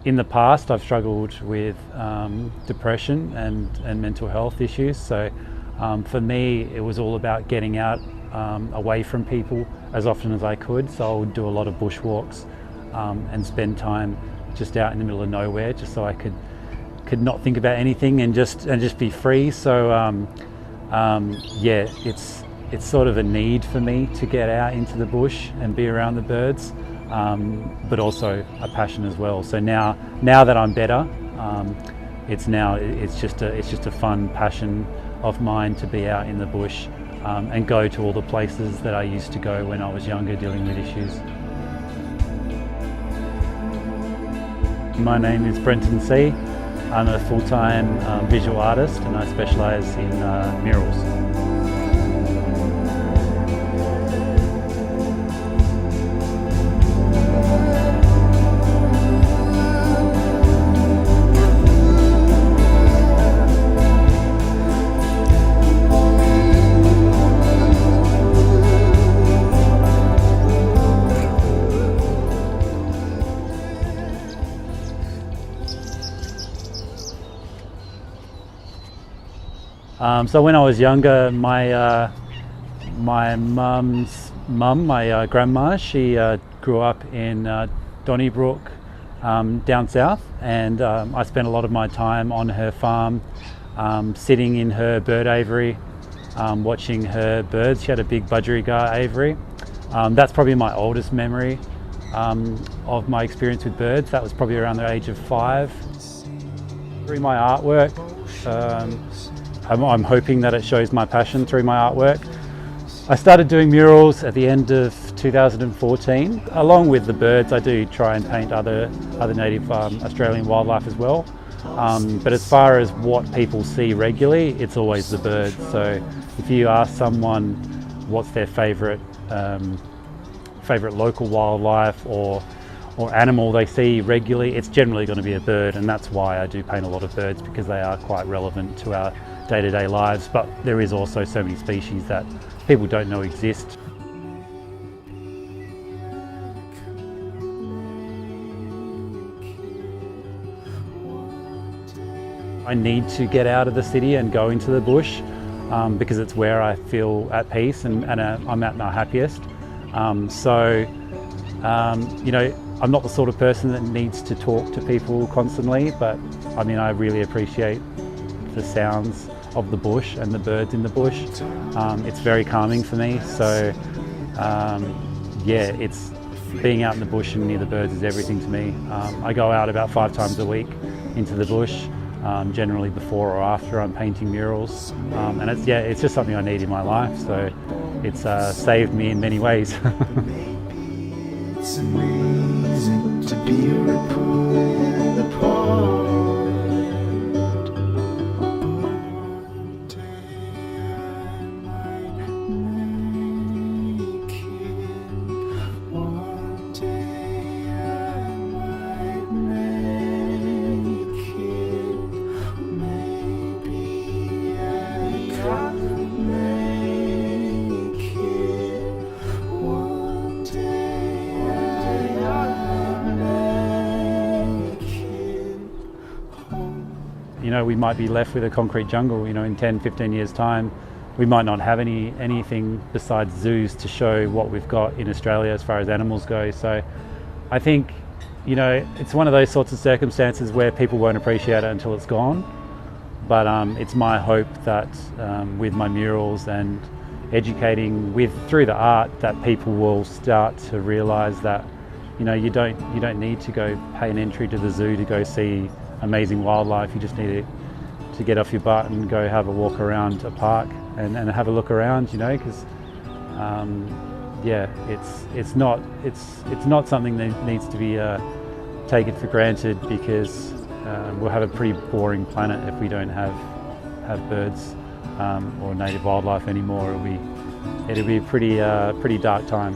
In the past, I've struggled with depression and mental health issues. So for me, it was all about getting out away from people as often as I could. So I would do a lot of bushwalks and spend time just out in the middle of nowhere, just so I could not think about anything and just be free. So yeah, it's sort of a need for me to get out into the bush and be around the birds, but also a passion as well. So now that I'm better, it's just a fun passion of mine to be out in the bush and go to all the places that I used to go when I was younger dealing with issues. My name is Brenton See. I'm a full-time visual artist and I specialise in murals. So when I was younger, my mum's mum, my grandma, she grew up in Donnybrook down south, and I spent a lot of my time on her farm, sitting in her bird aviary, watching her birds. She had a big budgerigar aviary. That's probably my oldest memory of my experience with birds. That was probably around the age of 5. Through my artwork, I'm hoping that it shows my passion through my artwork. I started doing murals at the end of 2014. Along with the birds, I do try and paint other native Australian wildlife as well. But as far as what people see regularly, it's always the birds. So if you ask someone what's their favourite local wildlife or animal they see regularly, it's generally going to be a bird, and that's why I do paint a lot of birds, because they are quite relevant to our day-to-day lives. But there is also so many species that people don't know exist. I need to get out of the city and go into the bush because it's where I feel at peace and I'm at my happiest. You know, I'm not the sort of person that needs to talk to people constantly, but I mean, I really appreciate the sounds of the bush and the birds in the bush. It's very calming for me. So yeah, it's being out in the bush and near the birds is everything to me. I go out about 5 times a week into the bush, generally before or after I'm painting murals. And it's just something I need in my life. So it's saved me in many ways. It's amazing to be a report apart. One day I might make it. One day I might make it. Maybe I can make it. One day. You know, we might be left with a concrete jungle, you know, in 10, 15 years time. We might not have anything besides zoos to show what we've got in Australia as far as animals go. So I think, you know, it's one of those sorts of circumstances where people won't appreciate it until it's gone. But it's my hope that with my murals and educating through the art, that people will start to realise that, you know, you don't need to go pay an entry to the zoo to go see amazing wildlife. You just need to get off your butt and go have a walk around a park and have a look around, you know, because yeah, it's not something that needs to be taken for granted, because we'll have a pretty boring planet if we don't have birds or native wildlife anymore. It'll be a pretty dark time.